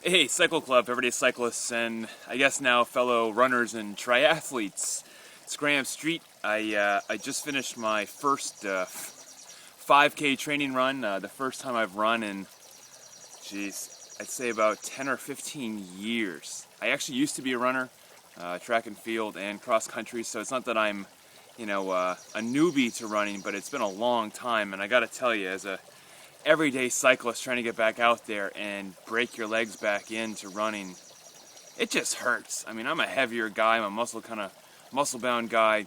Hey, Cycle Club, everyday cyclists, and I guess now fellow runners and triathletes. It's Graham Street. I just finished my first 5K training run. The first time I've run in, geez, I'd say about 10 or 15 years. I actually used to be a runner, track and field and cross country, so it's not that I'm, a newbie to running, but it's been a long time, and I gotta tell you, as a everyday cyclist trying to get back out there and break your legs back into running, it just hurts. I mean, I'm a heavier guy, I'm a muscle-bound guy.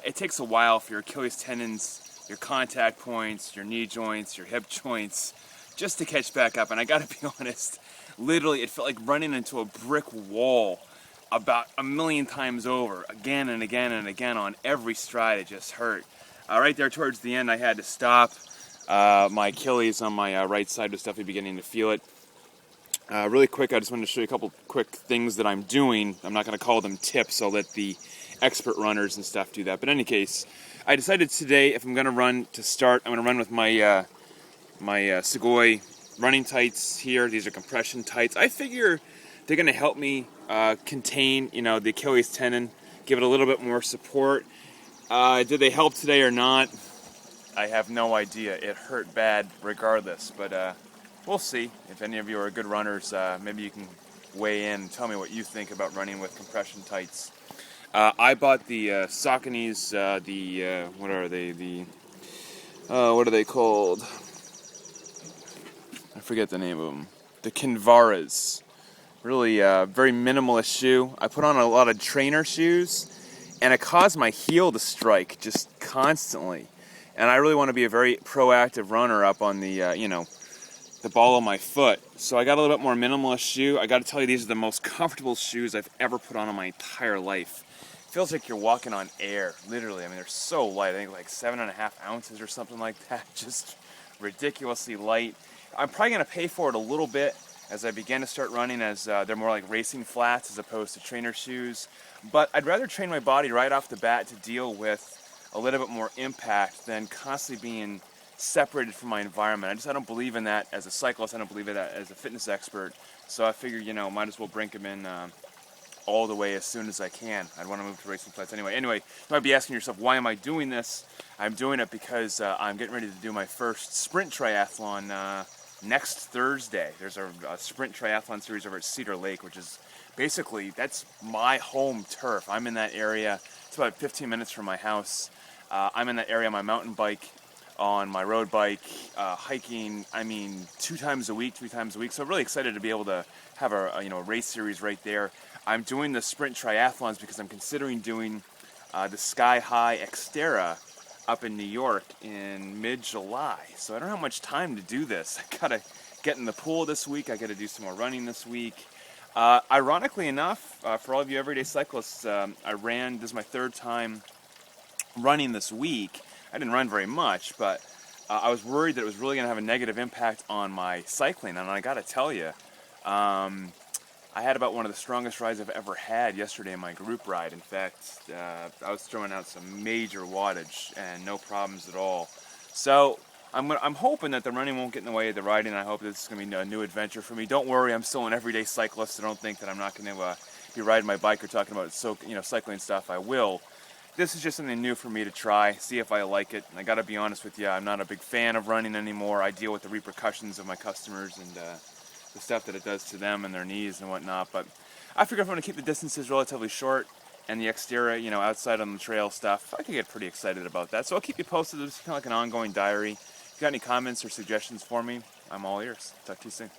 It takes a while for your Achilles tendons, your contact points, your knee joints, your hip joints, just to catch back up. And I gotta be honest, literally it felt like running into a brick wall about a million times over, again and again and again on every stride. It just hurt. Right there towards the end I had to stop. My Achilles on my right side was definitely beginning to feel it. Really quick, I just wanted to show you a couple quick things that I'm doing. I'm not going to call them tips. I'll let the expert runners and stuff do that. But in any case, I decided today if I'm going to run to start, I'm going to run with my Segoy running tights here. These are compression tights. I figure they're going to help me contain, the Achilles tendon, give it a little bit more support. Did they help today or not? I have no idea. It hurt bad regardless, but we'll see. If any of you are good runners, maybe you can weigh in and tell me what you think about running with compression tights. I bought the Sauconys, what are they? What are they called? I forget the name of them. The Kinvaras. Really very minimalist shoe. I put on a lot of trainer shoes, and it caused my heel to strike just constantly. And I really want to be a very proactive runner up on the, the ball of my foot. So I got a little bit more minimalist shoe. I got to tell you, these are the most comfortable shoes I've ever put on in my entire life. It feels like you're walking on air, literally. I mean, they're so light. I think like 7.5 ounces or something like that. Just ridiculously light. I'm probably going to pay for it a little bit as I begin to start running, as they're more like racing flats as opposed to trainer shoes. But I'd rather train my body right off the bat to deal with a little bit more impact than constantly being separated from my environment. I don't believe in that as a cyclist. I don't believe in that as a fitness expert. So I figure, might as well bring them in all the way as soon as I can. I'd want to move to racing flats anyway. Anyway, you might be asking yourself, why am I doing this? I'm doing it because I'm getting ready to do my first sprint triathlon next Thursday. There's a sprint triathlon series over at Cedar Lake, which is basically, that's my home turf. I'm in that area. It's about 15 minutes from my house. I'm in that area on my mountain bike, on my road bike, hiking, 2 times a week, 3 times a week. So I'm really excited to be able to have a race series right there. I'm doing the sprint triathlons because I'm considering doing the Sky High Xterra up in New York in mid-July. So I don't have much time to do this. I gotta get in the pool this week. I gotta do some more running this week. Ironically enough, for all of you everyday cyclists, I ran, this is my 3rd time running this week. I didn't run very much, but I was worried that it was really going to have a negative impact on my cycling, and I got to tell you, I had about one of the strongest rides I've ever had yesterday in my group ride. In fact, I was throwing out some major wattage and no problems at all. So I'm hoping that the running won't get in the way of the riding. I hope this is going to be a new adventure for me. Don't worry, I'm still an everyday cyclist, so don't think that I'm not going to be riding my bike or talking about cycling stuff. I will. This is just something new for me to try, see if I like it. And I got to be honest with you, I'm not a big fan of running anymore. I deal with the repercussions of my customers and the stuff that it does to them and their knees and whatnot. But I figure if I'm going to keep the distances relatively short and the Xterra, outside on the trail stuff, I could get pretty excited about that. So I'll keep you posted. It's kind of like an ongoing diary. If you got any comments or suggestions for me, I'm all ears. Talk to you soon.